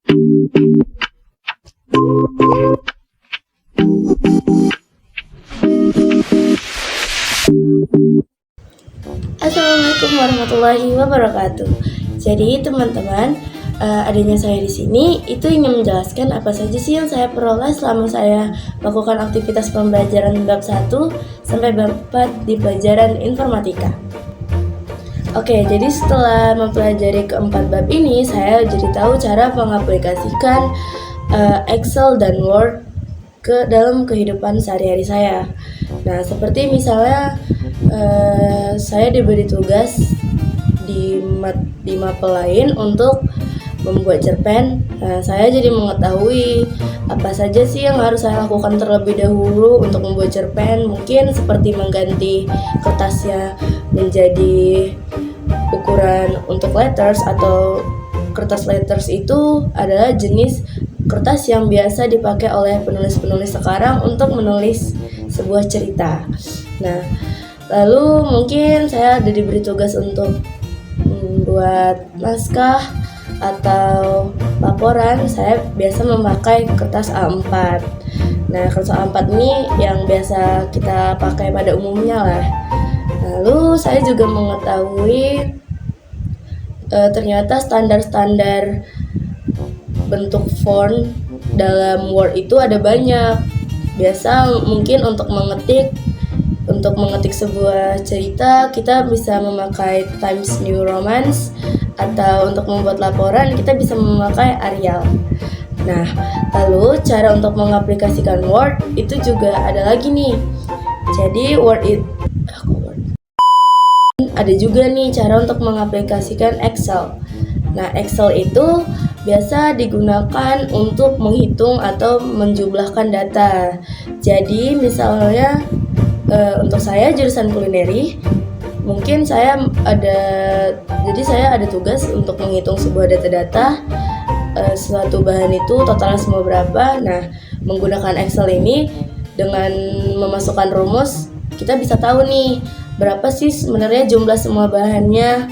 Assalamualaikum warahmatullahi wabarakatuh. Jadi teman-teman, adanya saya di sini itu ingin menjelaskan apa saja sih yang saya peroleh selama saya melakukan aktivitas pembelajaran bab 1 sampai bab 4 di pelajaran informatika. Oke, jadi setelah mempelajari keempat bab ini, saya jadi tahu cara mengaplikasikan Excel dan Word ke dalam kehidupan sehari-hari saya. Nah, seperti misalnya saya diberi tugas di mapel lain untuk membuat cerpen. Nah, saya jadi mengetahui apa saja sih yang harus saya lakukan terlebih dahulu untuk membuat cerpen. Mungkin seperti mengganti kertasnya menjadi ukuran untuk letters, atau kertas letters itu adalah jenis kertas yang biasa dipakai oleh penulis-penulis sekarang untuk menulis sebuah cerita. Nah, lalu mungkin saya ada diberi tugas untuk membuat naskah atau laporan. Saya biasa memakai kertas A4. Nah, kertas A4 ini yang biasa kita pakai pada umumnya lah. Lalu saya juga mengetahui ternyata standar-standar bentuk font dalam Word itu ada banyak. Biasa mungkin untuk mengetik sebuah cerita kita bisa memakai Times New Roman, atau untuk membuat laporan kita bisa memakai Arial. Nah, lalu cara untuk mengaplikasikan Word itu juga ada lagi nih. Jadi ada juga nih cara untuk mengaplikasikan Excel. Nah, Excel itu biasa digunakan untuk menghitung atau menjumlahkan data. Jadi misalnya untuk saya jurusan kulineri, mungkin saya ada tugas untuk menghitung sebuah data-data, suatu bahan itu totalnya semua berapa. Nah, menggunakan Excel ini dengan memasukkan rumus, kita bisa tahu nih berapa sih sebenarnya jumlah semua bahannya.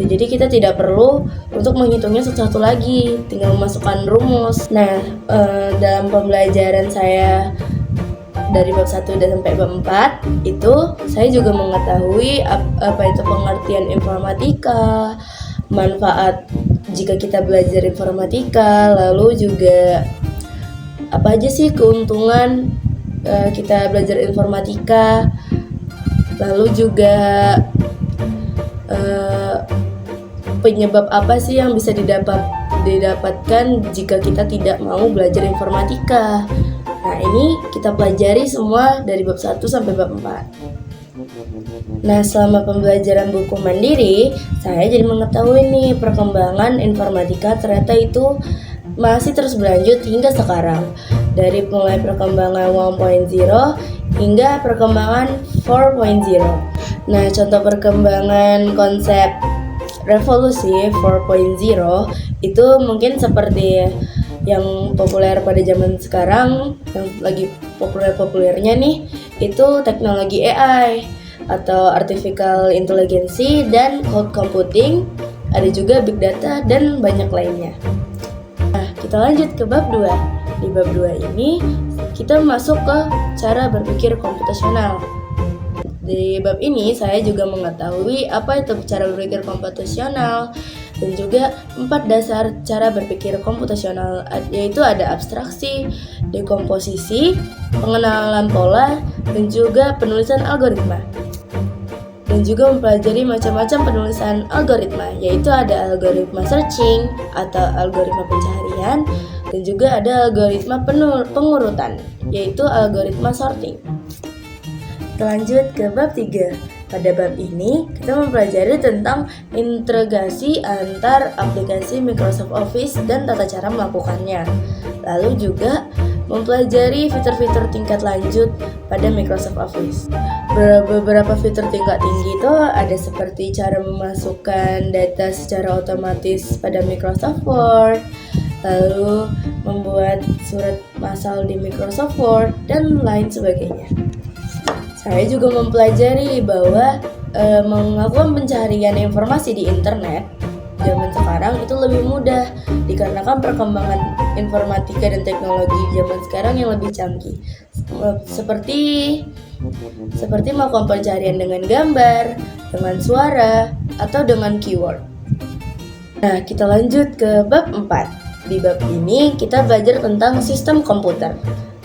Jadi kita tidak perlu untuk menghitungnya satu-satu lagi, tinggal memasukkan rumus. Nah, dalam pembelajaran saya dari bab 1 dan sampai bab 4 itu saya juga mengetahui apa itu pengertian informatika, manfaat jika kita belajar informatika, lalu juga apa aja sih keuntungan kita belajar informatika, lalu juga penyebab apa sih yang bisa didapatkan jika kita tidak mau belajar informatika. Nah, ini kita pelajari semua dari bab 1 sampai bab 4. Nah, selama pembelajaran buku mandiri, saya jadi mengetahui nih perkembangan informatika ternyata itu masih terus berlanjut hingga sekarang. Dari mulai perkembangan 1.0 hingga perkembangan 4.0. Nah, contoh perkembangan konsep revolusi 4.0 itu mungkin seperti yang populer pada zaman sekarang, yang lagi populernya nih, itu teknologi AI atau artificial intelligence dan cloud computing, ada juga big data dan banyak lainnya. Nah, kita lanjut ke bab 2. Di bab 2 ini kita masuk ke cara berpikir komputasional. Di bab ini saya juga mengetahui apa itu cara berpikir komputasional dan juga 4 dasar cara berpikir komputasional, yaitu ada abstraksi, dekomposisi, pengenalan pola, dan juga penulisan algoritma. Dan juga mempelajari macam-macam penulisan algoritma, yaitu ada algoritma searching atau algoritma pencarian, dan juga ada algoritma pengurutan, yaitu algoritma sorting. Lanjut ke bab 3. Pada bab ini kita mempelajari tentang integrasi antar aplikasi Microsoft Office dan tata cara melakukannya. Lalu juga mempelajari fitur-fitur tingkat lanjut pada Microsoft Office. Beberapa fitur tingkat tinggi itu ada seperti cara memasukkan data secara otomatis pada Microsoft Word, lalu membuat surat masal di Microsoft Word, dan lain sebagainya. Saya juga mempelajari bahwa melakukan pencarian informasi di internet zaman sekarang itu lebih mudah dikarenakan perkembangan informatika dan teknologi zaman sekarang yang lebih canggih. Seperti melakukan pencarian dengan gambar, dengan suara, atau dengan keyword. Nah, kita lanjut ke bab 4. Di bab ini kita belajar tentang sistem komputer.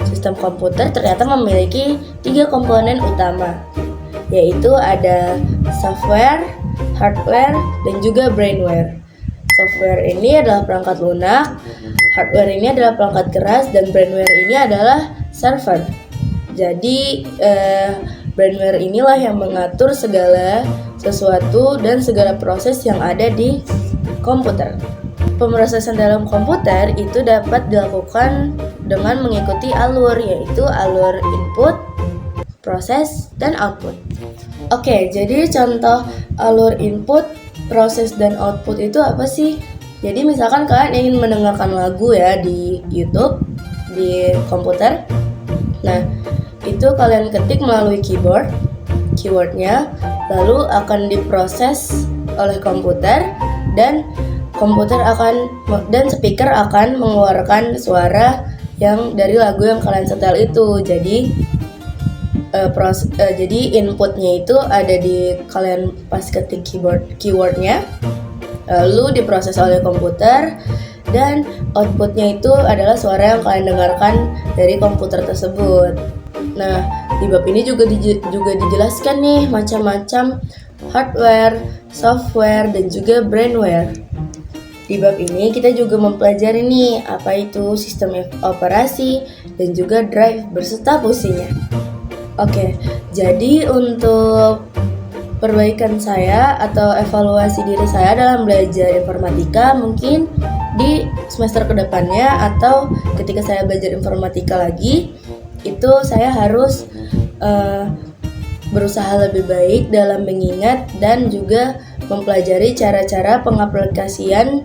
Sistem komputer ternyata memiliki 3 komponen utama, yaitu ada software, hardware, dan juga brainware. Software ini adalah perangkat lunak, hardware ini adalah perangkat keras, dan brainware ini adalah server. Jadi, brainware inilah yang mengatur segala sesuatu dan segala proses yang ada di komputer. Pemrosesan dalam komputer itu dapat dilakukan dengan mengikuti alur, yaitu alur input, proses, dan output. Oke, jadi contoh alur input, proses, dan output itu apa sih? Jadi misalkan kalian ingin mendengarkan lagu ya di YouTube, di komputer. Nah, itu kalian ketik melalui keywordnya, lalu akan diproses oleh komputer dan speaker akan mengeluarkan suara yang dari lagu yang kalian setel itu. Jadi inputnya itu ada di kalian pas ketik keywordnya, lalu diproses oleh komputer, dan outputnya itu adalah suara yang kalian dengarkan dari komputer tersebut. Nah, di bab ini juga dijelaskan nih macam-macam hardware, software, dan juga brainware. Di bab ini kita juga mempelajari nih apa itu sistem operasi dan juga drive berserta fungsinya. Oke, jadi untuk perbaikan saya atau evaluasi diri saya dalam belajar informatika mungkin di semester kedepannya atau ketika saya belajar informatika lagi, itu saya harus berusaha lebih baik dalam mengingat dan juga mempelajari cara-cara pengaplikasian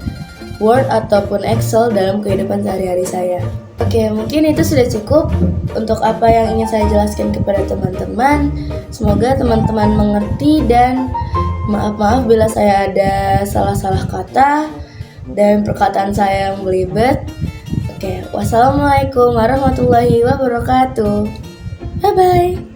Word ataupun Excel dalam kehidupan sehari-hari saya. Oke, mungkin itu sudah cukup untuk apa yang ingin saya jelaskan kepada teman-teman. Semoga teman-teman mengerti dan maaf bila saya ada salah-salah kata dan perkataan saya yang belibet. Oke, wassalamualaikum warahmatullahi wabarakatuh. Bye-bye.